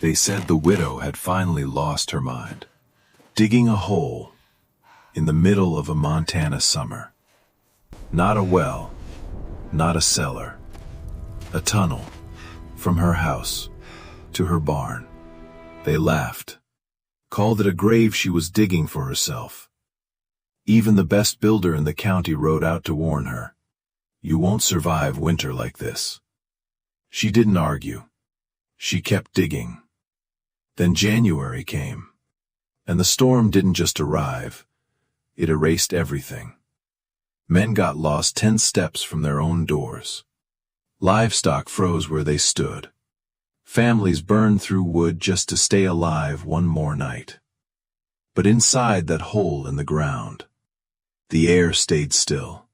They said the widow had finally lost her mind, digging a hole in the middle of a Montana summer. Not a well, not a cellar, a tunnel from her house to her barn. They laughed, called it a grave she was digging for herself. Even the best builder in the county rode out to warn her, "You won't survive winter like this." She didn't argue. She kept digging. Then January came, and the storm didn't just arrive, it erased everything. Men got lost 10 steps from their own doors. Livestock froze where they stood. Families burned through wood just to stay alive one more night. But inside that hole in the ground, the air stayed still.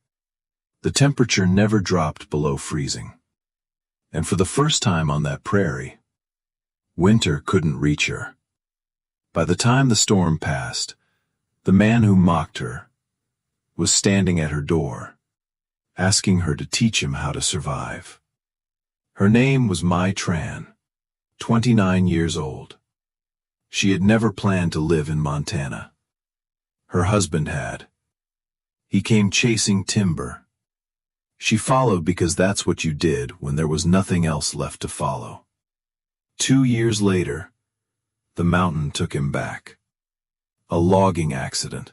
The temperature never dropped below freezing. And for the first time on that prairie, winter couldn't reach her. By the time the storm passed, the man who mocked her was standing at her door, asking her to teach him how to survive. Her name was Mai Tran, 29 years old. She had never planned to live in Montana. Her husband had. He came chasing timber. She followed because that's what you did when there was nothing else left to follow. 2 years later, the mountain took him back. A logging accident.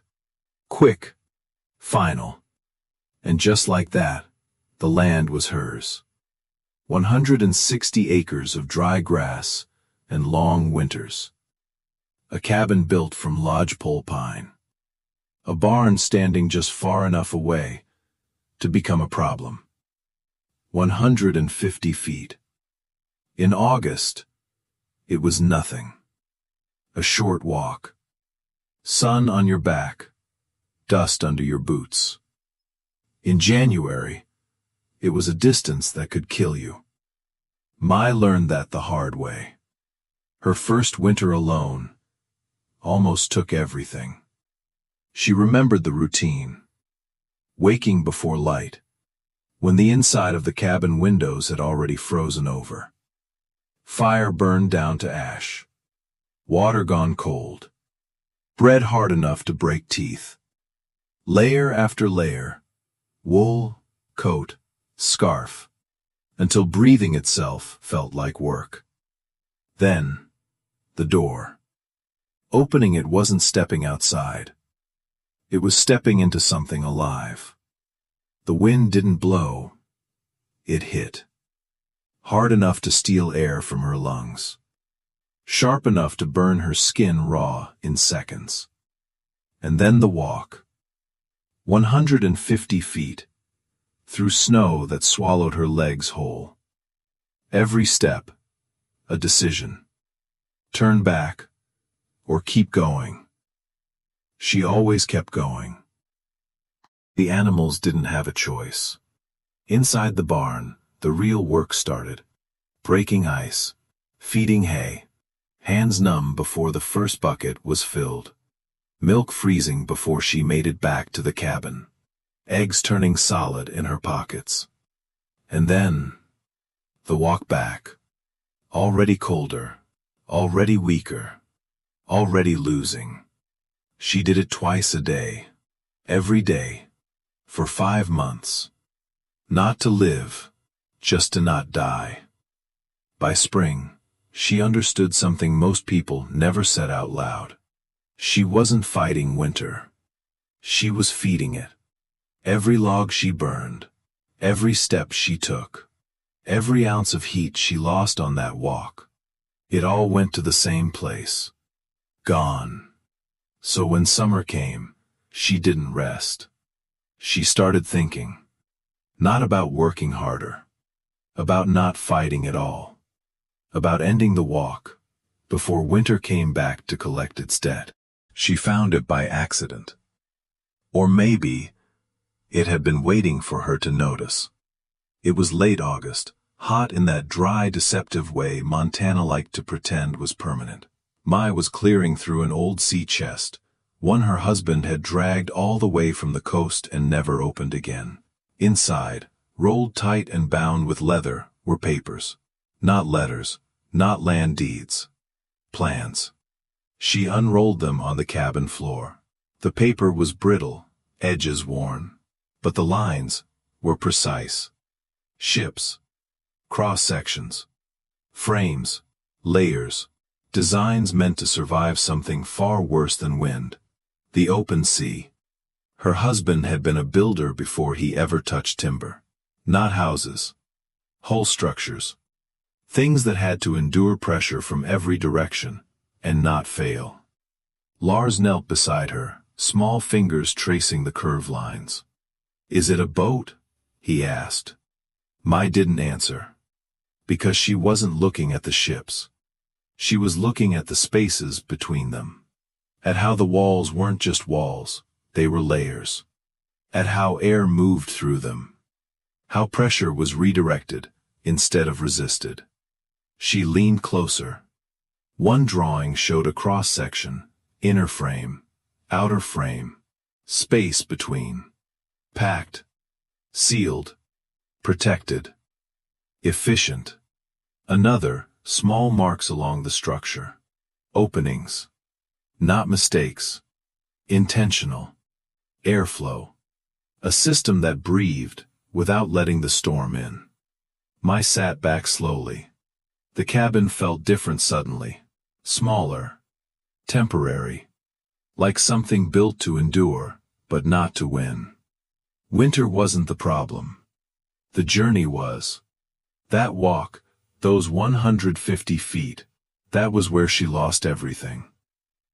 Quick, final. And just like that, the land was hers. 160 acres of dry grass and long winters. A cabin built from lodgepole pine. A barn standing just far enough away to become a problem. 150 feet. In August, it was nothing. A short walk. Sun on your back, dust under your boots. In January, it was a distance that could kill you. Mai learned that the hard way. Her first winter alone almost took everything. She remembered the routine. Waking before light, when the inside of the cabin windows had already frozen over. Fire burned down to ash. Water gone cold. Bread hard enough to break teeth. Layer after layer, wool, coat, scarf, until breathing itself felt like work. Then, the door. Opening it wasn't stepping outside. It was stepping into something alive. The wind didn't blow. It hit. Hard enough to steal air from her lungs. Sharp enough to burn her skin raw in seconds. And then the walk. 150 feet, through snow that swallowed her legs whole. Every step, a decision. Turn back, or keep going. She always kept going. The animals didn't have a choice. Inside the barn, the real work started. Breaking ice, feeding hay, hands numb before the first bucket was filled. Milk freezing before she made it back to the cabin. Eggs turning solid in her pockets. And then, the walk back. Already colder, already weaker, already losing. She did it twice a day, every day, for 5 months. Not to live, just to not die. By spring, she understood something most people never said out loud. She wasn't fighting winter. She was feeding it. Every log she burned, every step she took, every ounce of heat she lost on that walk, it all went to the same place. Gone. So when summer came, she didn't rest. She started thinking. Not about working harder. About not fighting at all. About ending the walk, before winter came back to collect its debt. She found it by accident. Or maybe it had been waiting for her to notice. It was late August, hot in that dry, deceptive way Montana liked to pretend was permanent. Mai was clearing through an old sea chest, one her husband had dragged all the way from the coast and never opened again. Inside, rolled tight and bound with leather, were papers. Not letters, not land deeds. Plans. She unrolled them on the cabin floor. The paper was brittle, edges worn, but the lines were precise. Ships, cross-sections, frames, layers, designs meant to survive something far worse than wind. The open sea. Her husband had been a builder before he ever touched timber. Not houses. Whole structures. Things that had to endure pressure from every direction, and not fail. Lars knelt beside her, small fingers tracing the curved lines. "Is it a boat?" he asked. Mai didn't answer. Because she wasn't looking at the ships. She was looking at the spaces between them. At how the walls weren't just walls, they were layers. At how air moved through them. How pressure was redirected, instead of resisted. She leaned closer. One drawing showed a cross-section, inner frame, outer frame, space between. Packed. Sealed. Protected. Efficient. Another, small marks along the structure. Openings. Not mistakes. Intentional. Airflow. A system that breathed, without letting the storm in. Mai sat back slowly. The cabin felt different suddenly. Smaller. Temporary. Like something built to endure, but not to win. Winter wasn't the problem. The journey was. That walk, those 150 feet, that was where she lost everything.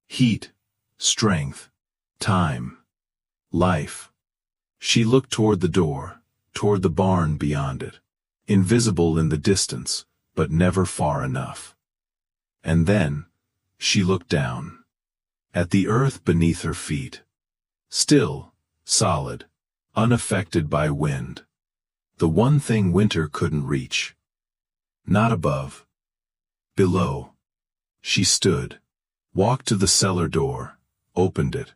Heat, strength, time, life. She looked toward the door, toward the barn beyond it. Invisible in the distance, but never far enough. And then, she looked down. At the earth beneath her feet. Still, solid, unaffected by wind. The one thing winter couldn't reach. Not above. Below. She stood. Walked to the cellar door, opened it.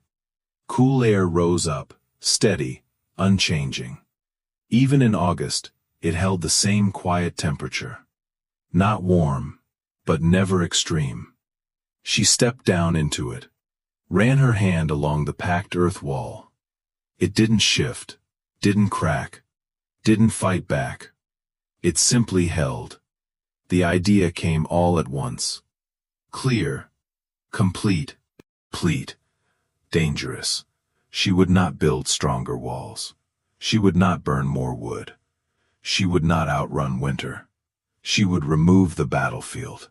Cool air rose up, steady, unchanging. Even in August, it held the same quiet temperature. Not warm, but never extreme. She stepped down into it. Ran her hand along the packed earth wall. It didn't shift, didn't crack, didn't fight back. It simply held. The idea came all at once. Clear. Complete. Dangerous. She would not build stronger walls. She would not burn more wood. She would not outrun winter. She would remove the battlefield.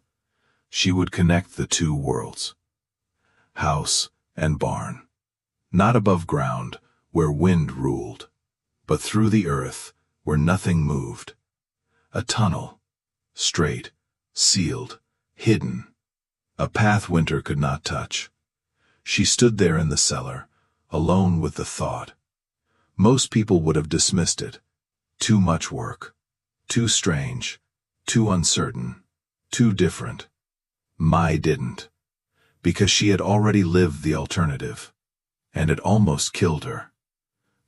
She would connect the two worlds. House and barn. Not above ground, where wind ruled, but through the earth, where nothing moved. A tunnel. Straight, sealed, hidden. A path winter could not touch. She stood there in the cellar, alone with the thought. Most people would have dismissed it. Too much work. Too strange. Too uncertain. Too different. Mai didn't. Because she had already lived the alternative. And it almost killed her.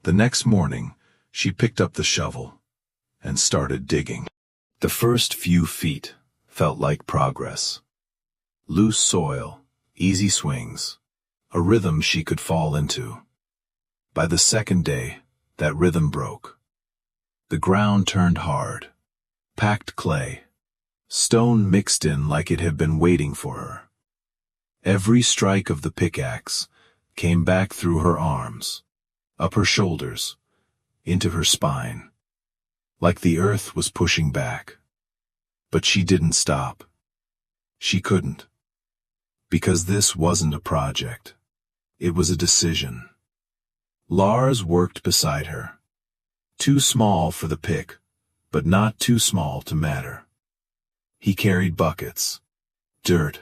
The next morning, she picked up the shovel and started digging. The first few feet felt like progress. Loose soil, easy swings, a rhythm she could fall into. By the second day, that rhythm broke. The ground turned hard. Packed clay. Stone mixed in like it had been waiting for her. Every strike of the pickaxe came back through her arms, up her shoulders, into her spine, like the earth was pushing back. But she didn't stop. She couldn't. Because this wasn't a project. It was a decision. Lars worked beside her. Too small for the pick, but not too small to matter. He carried buckets, dirt,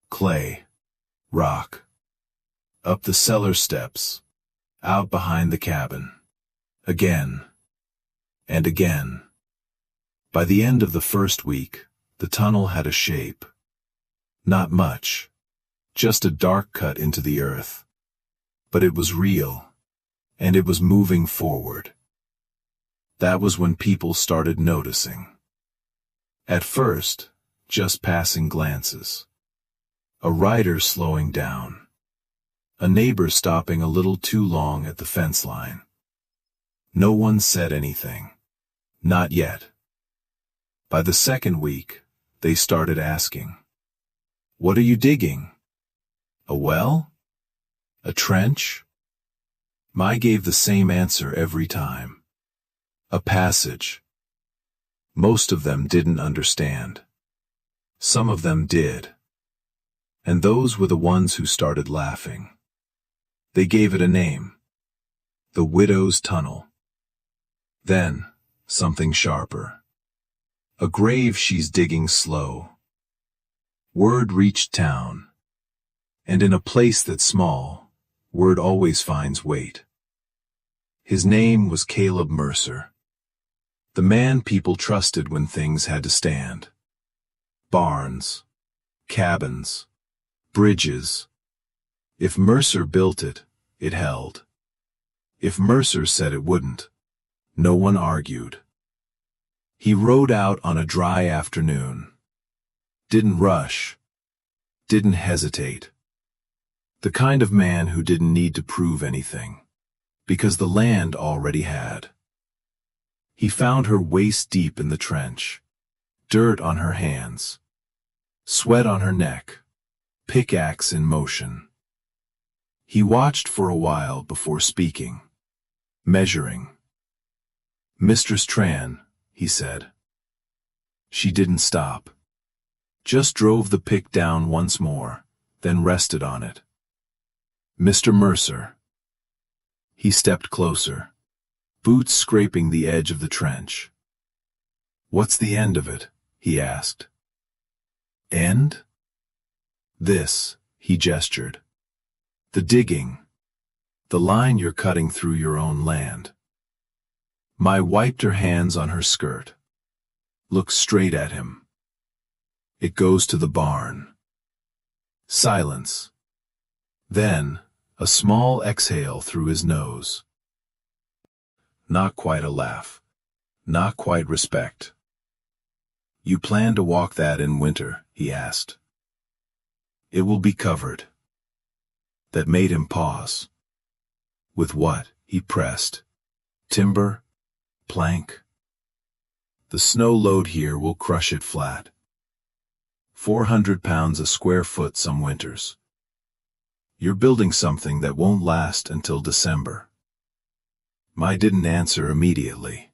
clay, rock, up the cellar steps, out behind the cabin, again, and again. By the end of the first week, the tunnel had a shape. Not much, just a dark cut into the earth. But it was real, and it was moving forward. That was when people started noticing. At first, just passing glances. A rider slowing down. A neighbor stopping a little too long at the fence line. No one said anything. Not yet. By the second week, they started asking. What are you digging? A well? A trench? Mai gave the same answer every time. A passage. Most of them didn't understand. Some of them did. And those were the ones who started laughing. They gave it a name. The Widow's Tunnel. Then, something sharper. A grave she's digging slow. Word reached town. And in a place that's small, word always finds weight. His name was Caleb Mercer. The man people trusted when things had to stand. Barns, cabins, bridges. If Mercer built it, it held. If Mercer said it wouldn't, no one argued. He rode out on a dry afternoon. Didn't rush. Didn't hesitate. The kind of man who didn't need to prove anything, because the land already had. He found her waist deep in the trench, dirt on her hands, sweat on her neck, pickaxe in motion. He watched for a while before speaking, measuring. Mistress Tran, he said. She didn't stop. Just drove the pick down once more, then rested on it. Mr. Mercer. He stepped closer, boots scraping the edge of the trench. What's the end of it? He asked. End? This, he gestured. The digging. The line you're cutting through your own land. Mai wiped her hands on her skirt. Looked straight at him. It goes to the barn. Silence. Then, a small exhale through his nose. Not quite a laugh. Not quite respect. You plan to walk that in winter? He asked. It will be covered. That made him pause. With what? He pressed. Timber? Plank? The snow load here will crush it flat. 400 pounds a square foot some winters. You're building something that won't last until December. Mai didn't answer immediately.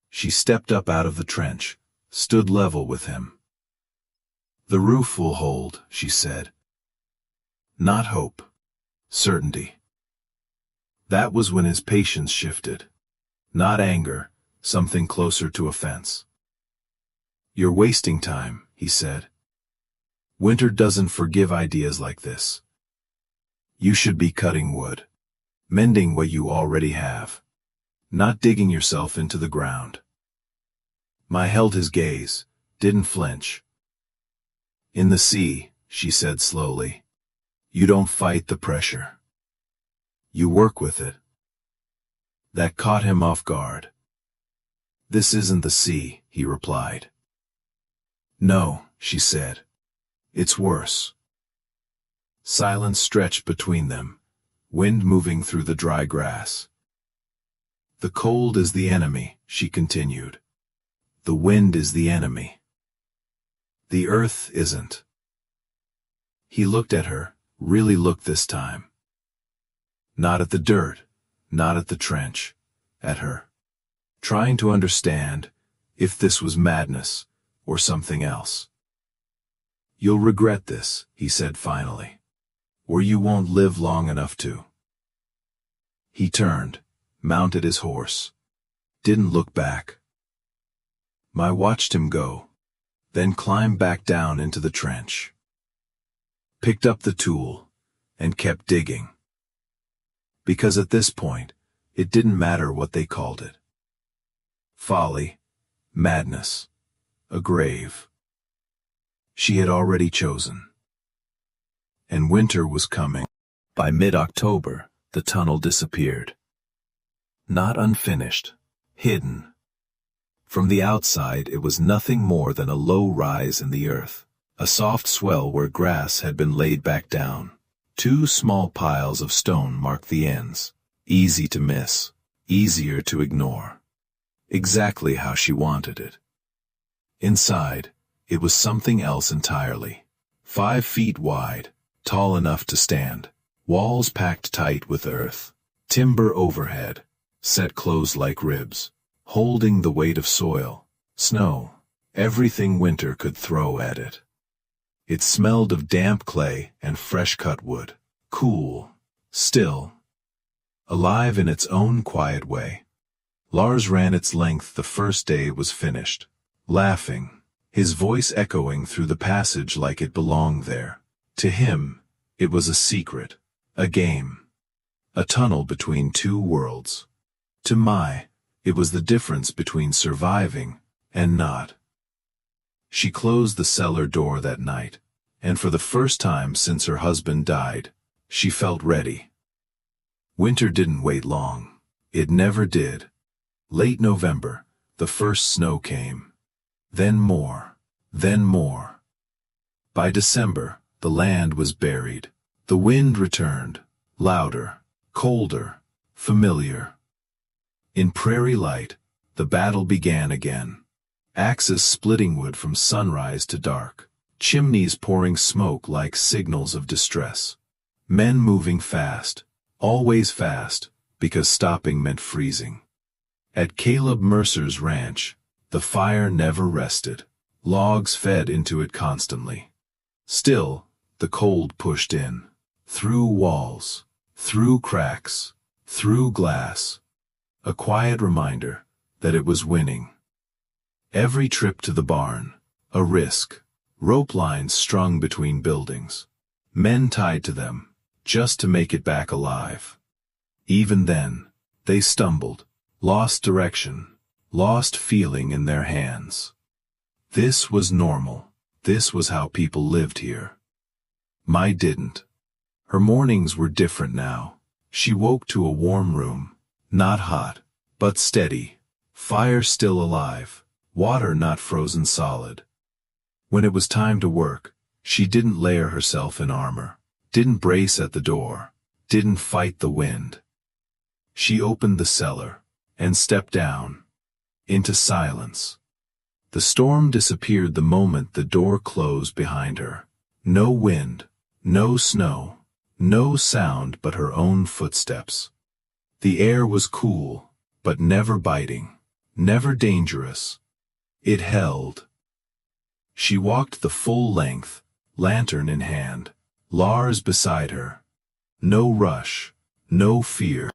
She stepped up out of the trench, stood level with him. The roof will hold, she said. Not hope. Certainty. That was when his patience shifted. Not anger, something closer to offense. You're wasting time, he said. Winter doesn't forgive ideas like this. You should be cutting wood. Mending what you already have. Not digging yourself into the ground. Mai held his gaze, didn't flinch. In the sea, she said slowly, you don't fight the pressure. You work with it. That caught him off guard. This isn't the sea, he replied. No, she said. It's worse. Silence stretched between them, wind moving through the dry grass. The cold is the enemy, she continued. The wind is the enemy. The earth isn't. He looked at her, really looked this time. Not at the dirt, not at the trench, at her. Trying to understand if this was madness or something else. You'll regret this, he said finally, or you won't live long enough to. He turned, mounted his horse, didn't look back. Mai watched him go, then climb back down into the trench. Picked up the tool, and kept digging. Because at this point, it didn't matter what they called it. Folly, madness, a grave. She had already chosen. And winter was coming. By mid-October, the tunnel disappeared. Not unfinished, hidden. From the outside, it was nothing more than a low rise in the earth, A soft swell where grass had been laid back down. 2 small piles of stone marked the ends. Easy to miss, easier to ignore. Exactly how she wanted it. Inside, it was something else entirely. 5 feet wide, tall enough to stand, walls packed tight with earth, timber overhead, set closed like ribs, holding the weight of soil, snow, everything winter could throw at it. It smelled of damp clay and fresh-cut wood, cool, still, alive in its own quiet way. Lars ran its length the first day it was finished, laughing, his voice echoing through the passage like it belonged there. To him, it was a secret, a game, a tunnel between 2 worlds. To Mai, it was the difference between surviving and not. She closed the cellar door that night, and for the first time since her husband died, she felt ready. Winter didn't wait long. It never did. Late November, the first snow came. Then more. Then more. By December, the land was buried. The wind returned, louder, colder, familiar. In prairie light, the battle began again. Axes splitting wood from sunrise to dark. Chimneys pouring smoke like signals of distress. Men moving fast, always fast, because stopping meant freezing. At Caleb Mercer's ranch, the fire never rested. Logs fed into it constantly. Still, the cold pushed in. Through walls, through cracks, through glass. A quiet reminder that it was winning. Every trip to the barn, a risk. Rope lines strung between buildings. Men tied to them, just to make it back alive. Even then, they stumbled, lost direction, lost feeling in their hands. This was normal. This was how people lived here. Mai didn't. Her mornings were different now. She woke to a warm room, not hot, but steady. Fire still alive, water not frozen solid. When it was time to work, she didn't layer herself in armor, didn't brace at the door, didn't fight the wind. She opened the cellar and stepped down into silence. The storm disappeared the moment the door closed behind her. No wind, no snow, no sound but her own footsteps. The air was cool, but never biting, never dangerous. It held. She walked the full length, lantern in hand, Lars beside her. No rush, no fear,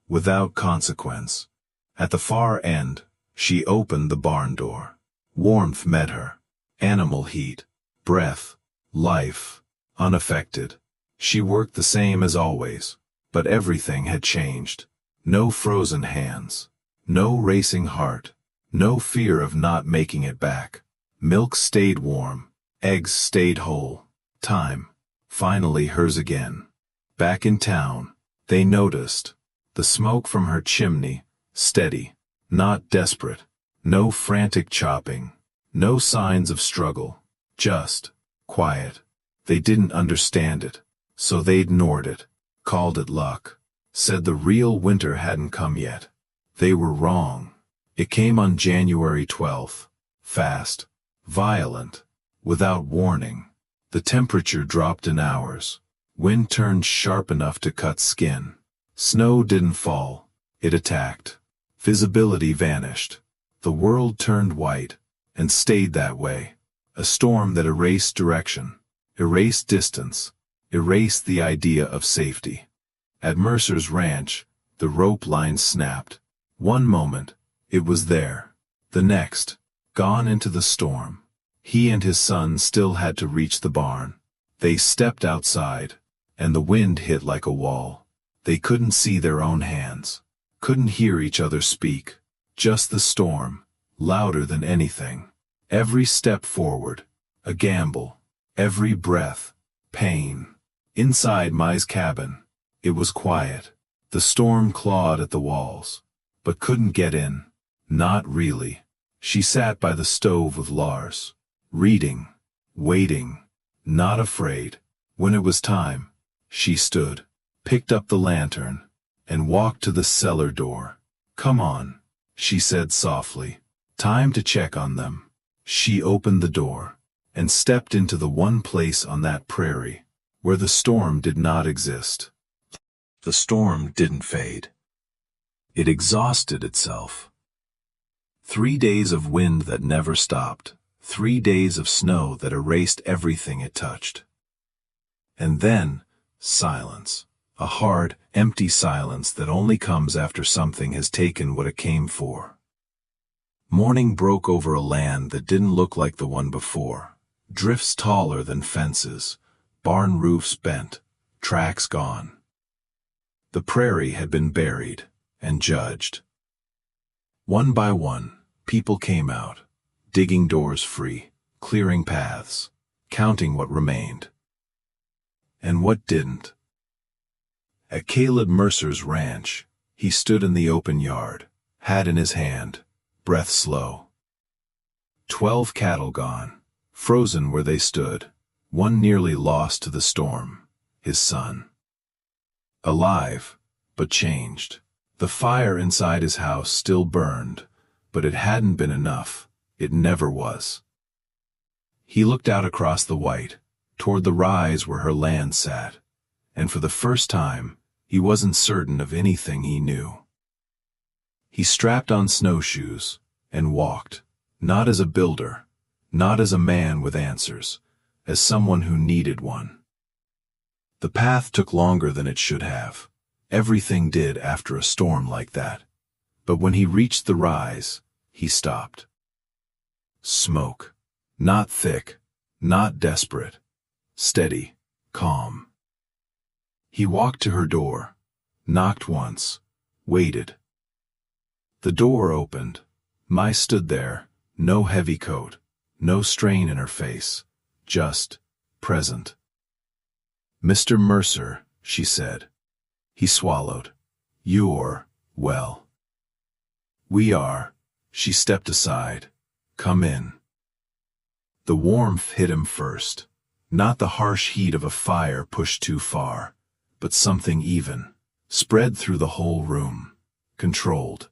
without consequence. At the far end, she opened the barn door. Warmth met her. Animal heat, breath, life, unaffected. She worked the same as always, but everything had changed. No frozen hands, no racing heart, no fear of not making it back. Milk stayed warm, eggs stayed whole. Time, finally hers again. Back in town, they noticed. The smoke from her chimney, steady, not desperate. No frantic chopping, no signs of struggle, just quiet. They didn't understand it, so they ignored it, called it luck, said the real winter hadn't come yet. They were wrong. It came on January 12th, fast, violent, without warning. The temperature dropped in hours. Wind turned sharp enough to cut skin. Snow didn't fall. It attacked. Visibility vanished. The world turned white, and stayed that way. A storm that erased direction, erased distance, erased the idea of safety. At Mercer's ranch, the rope line snapped. One moment, it was there. The next, gone into the storm. He and his son still had to reach the barn. They stepped outside, and the wind hit like a wall. They couldn't see their own hands, couldn't hear each other speak. Just the storm, louder than anything. Every step forward, a gamble. Every breath, pain. Inside Mai's cabin, it was quiet. The storm clawed at the walls, but couldn't get in. Not really. She sat by the stove with Lars, reading, waiting, not afraid. When it was time, she stood, picked up the lantern, and walked to the cellar door. "Come on," she said softly. "Time to check on them." She opened the door, and stepped into the one place on that prairie where the storm did not exist. The storm didn't fade. It exhausted itself. 3 days of wind that never stopped, 3 days of snow that erased everything it touched. And then, silence. A hard, empty silence that only comes after something has taken what it came for. Morning broke over a land that didn't look like the one before. Drifts taller than fences, barn roofs bent, tracks gone. The prairie had been buried and judged. One by one, people came out, digging doors free, clearing paths, counting what remained. And what didn't. At Caleb Mercer's ranch, he stood in the open yard, hat in his hand, breath slow. 12 cattle gone, frozen where they stood, one nearly lost to the storm, his son. Alive, but changed. The fire inside his house still burned, but it hadn't been enough. It never was. He looked out across the white, toward the rise where her land sat, and for the first time, he wasn't certain of anything he knew. He strapped on snowshoes and walked, not as a builder, not as a man with answers, as someone who needed one. The path took longer than it should have. Everything did after a storm like that. But when he reached the rise, he stopped. Smoke. Not thick, not desperate. Steady, calm. He walked to her door, knocked once, waited. The door opened. Mai stood there, no heavy coat, no strain in her face, just present. "Mr. Mercer," she said. He swallowed. "You're, well." "We are." She stepped aside. "Come in." The warmth hit him first. Not the harsh heat of a fire pushed too far, but something even, spread through the whole room, controlled.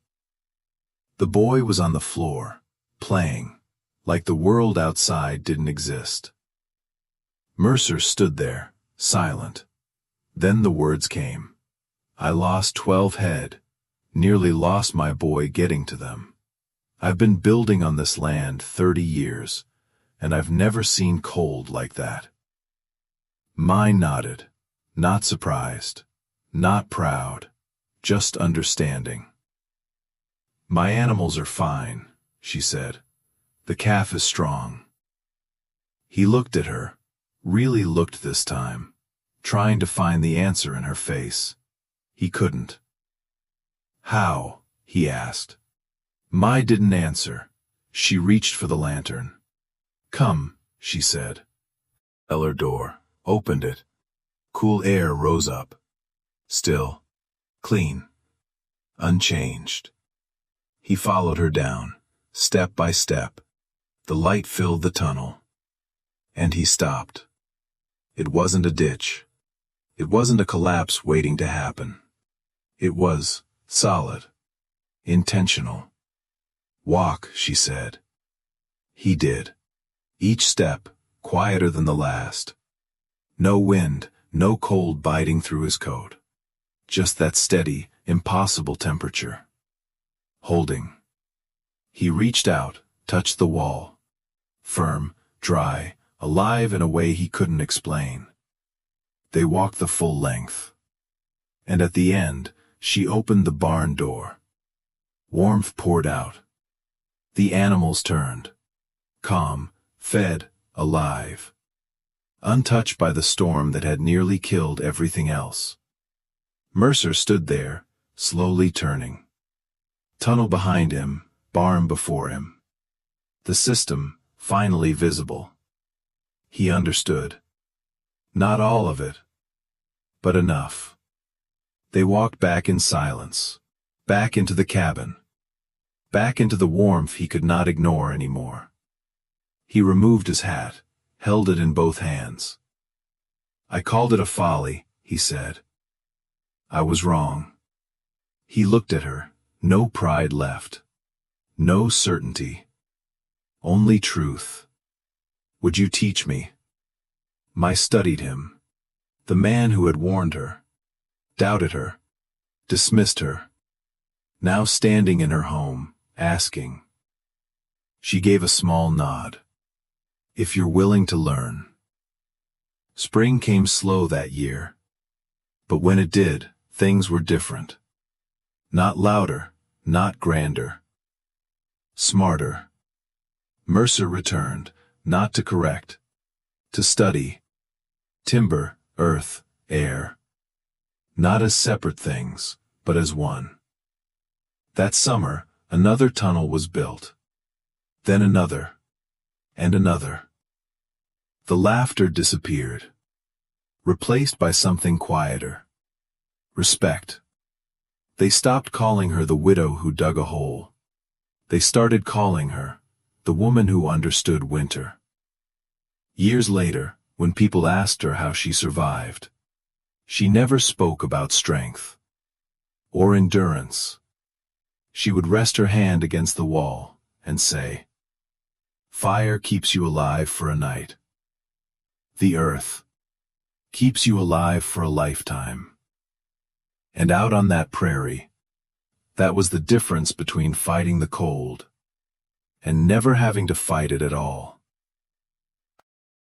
The boy was on the floor, playing, like the world outside didn't exist. Mercer stood there, silent. Then the words came. "I lost 12 head, nearly lost my boy getting to them. I've been building on this land 30 years, and I've never seen cold like that." Mai nodded, not surprised, not proud, just understanding. "My animals are fine," she said. "The calf is strong." He looked at her, really looked this time, trying to find the answer in her face. He couldn't. "How?" he asked. Mai didn't answer. She reached for the lantern. "Come," she said. Cellar door, opened it. Cool air rose up. Still, clean, unchanged. He followed her down, step by step. The light filled the tunnel. And he stopped. It wasn't a ditch. It wasn't a collapse waiting to happen. It was solid, intentional. "Walk," she said. He did. Each step, quieter than the last. No wind, no cold biting through his coat. Just that steady, impossible temperature. Holding. He reached out, touched the wall. Firm, dry, alive in a way he couldn't explain. They walked the full length. And at the end, she opened the barn door. Warmth poured out. The animals turned. Calm, fed, alive. Untouched by the storm that had nearly killed everything else. Mercer stood there, slowly turning. Tunnel behind him, barn before him. The system, finally visible. He understood. Not all of it, but enough. They walked back in silence, back into the cabin, back into the warmth he could not ignore anymore. He removed his hat, held it in both hands. "I called it a folly," he said. "I was wrong." He looked at her, no pride left. No certainty. Only truth. "Would you teach me?" I studied him. The man who had warned her, doubted her, dismissed her, now standing in her home, asking. She gave a small nod. "If you're willing to learn." Spring came slow that year. But when it did, things were different. Not louder, not grander. Smarter. Mercer returned, not to correct, to study. Timber, earth, air. Not as separate things, but as one. That summer, another tunnel was built. Then another. And another. The laughter disappeared. Replaced by something quieter. Respect. They stopped calling her the widow who dug a hole. They started calling her the woman who understood winter. Years later, when people asked her how she survived, she never spoke about strength or endurance. She would rest her hand against the wall and say, "Fire keeps you alive for a night. The earth keeps you alive for a lifetime." And out on that prairie, that was the difference between fighting the cold and never having to fight it at all.